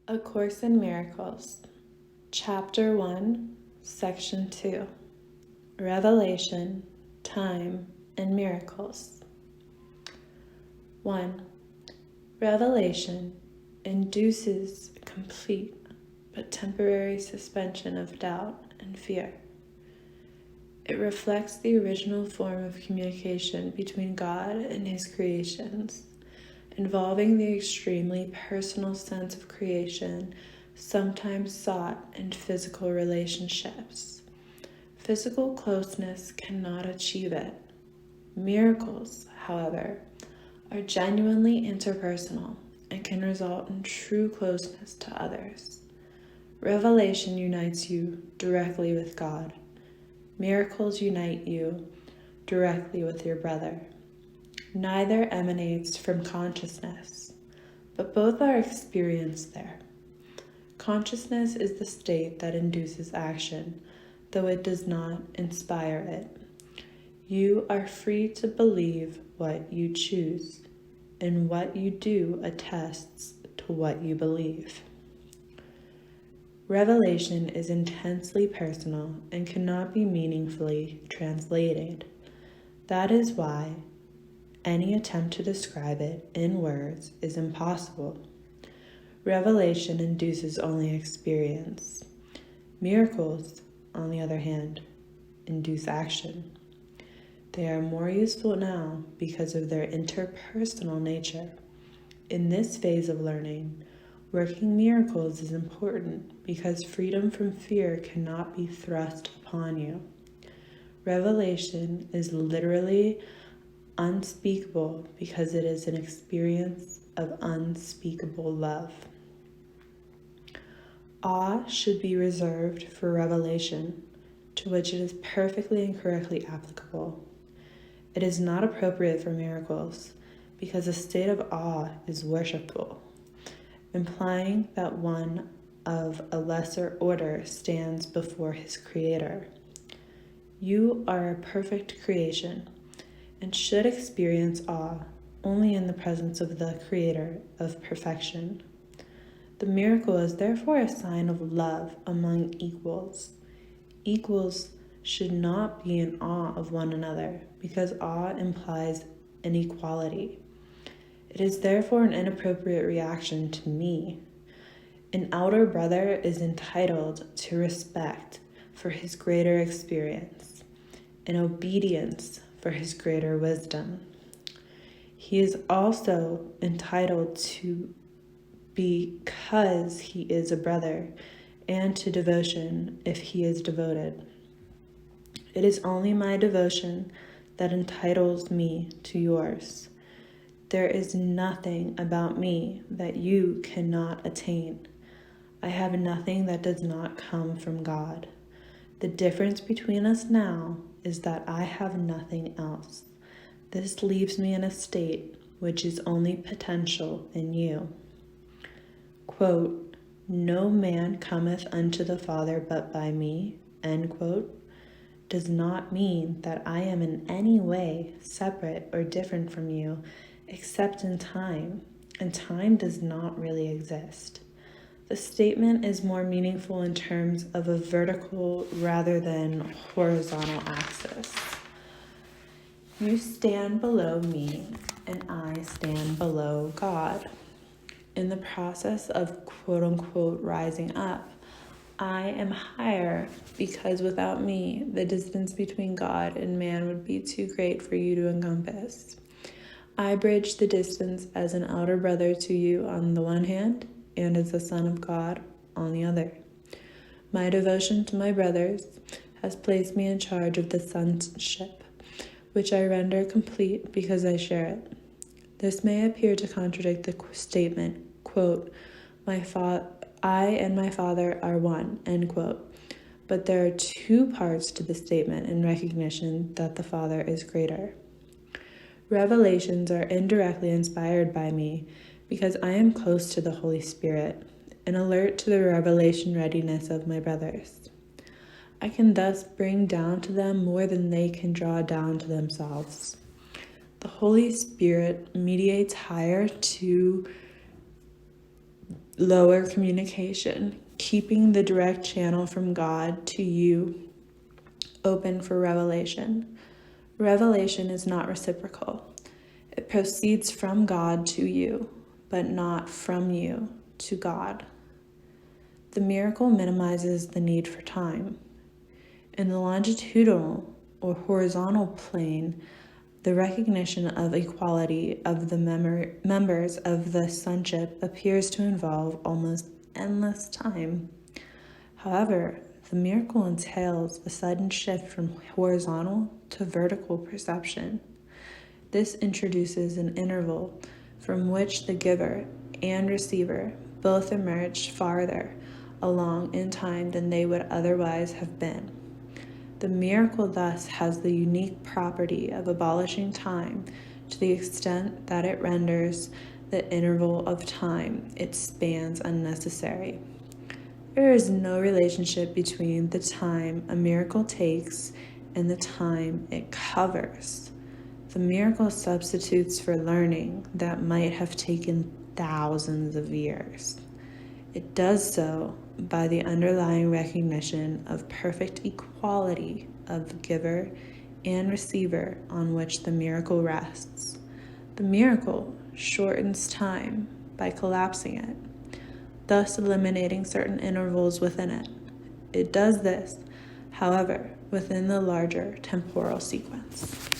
A Course in Miracles, Chapter 1, Section 2, Revelation, Time, and Miracles. 1. Revelation induces complete but temporary suspension of doubt and fear. It reflects the original form of communication between God and His creations, involving the extremely personal sense of creation sometimes sought in physical relationships. Physical closeness cannot achieve it. Miracles, however, are genuinely interpersonal and can result in true closeness to others. Revelation unites you directly with God. Miracles unite you directly with your brother. Neither emanates from consciousness, but both are experienced there. Consciousness is the state that induces action, though it does not inspire it. You are free to believe what you choose, and what you do attests to what you believe. Revelation is intensely personal and cannot be meaningfully translated. That is why any attempt to describe it in words is impossible. Revelation induces only experience. Miracles, on the other hand, induce action. They are more useful now because of their interpersonal nature. In this phase of learning, working miracles is important because freedom from fear cannot be thrust upon you. Revelation is literally unspeakable because it is an experience of unspeakable love. Awe should be reserved for revelation, to which it is perfectly and correctly applicable. It is not appropriate for miracles, because a state of awe is worshipful, implying that one of a lesser order stands before his creator. You are a perfect creation, and should experience awe only in the presence of the Creator of perfection. The miracle is therefore a sign of love among equals. Equals should not be in awe of one another, because awe implies an equality. It is therefore an inappropriate reaction to me. An elder brother is entitled to respect for his greater experience, and obedience for his greater wisdom. He is also entitled to because he is a brother, and to devotion if he is devoted. It is only my devotion that entitles me to yours. There is nothing about me that you cannot attain. I have nothing that does not come from God. The difference between us now is that I have nothing else. This leaves me in a state which is only potential in you. Quote, "No man cometh unto the Father but by me," end quote, does not mean that I am in any way separate or different from you, except in time, and time does not really exist. The statement is more meaningful in terms of a vertical rather than horizontal axis. You stand below me, and I stand below God. In the process of quote-unquote rising up, I am higher because without me, the distance between God and man would be too great for you to encompass. I bridge the distance as an elder brother to you on the one hand, and as the Son of God on the other. My devotion to my brothers has placed me in charge of the sonship, which I render complete because I share it. This may appear to contradict the statement, quote, I and my Father are one, end quote, but there are two parts to the statement in recognition that the Father is greater. Revelations are indirectly inspired by me because I am close to the Holy Spirit and alert to the revelation readiness of my brothers. I can thus bring down to them more than they can draw down to themselves. The Holy Spirit mediates higher to lower communication, keeping the direct channel from God to you open for revelation. Revelation is not reciprocal. It proceeds from God to you, but not from you to God. The miracle minimizes the need for time. In the longitudinal or horizontal plane, the recognition of equality of the members of the sonship appears to involve almost endless time. However, the miracle entails a sudden shift from horizontal to vertical perception. This introduces an interval from which the giver and receiver both emerge farther along in time than they would otherwise have been. The miracle thus has the unique property of abolishing time to the extent that it renders the interval of time it spans unnecessary. There is no relationship between the time a miracle takes and the time it covers. The miracle substitutes for learning that might have taken thousands of years. It does so by the underlying recognition of perfect equality of the giver and receiver on which the miracle rests. The miracle shortens time by collapsing it, thus eliminating certain intervals within it. It does this, however, within the larger temporal sequence.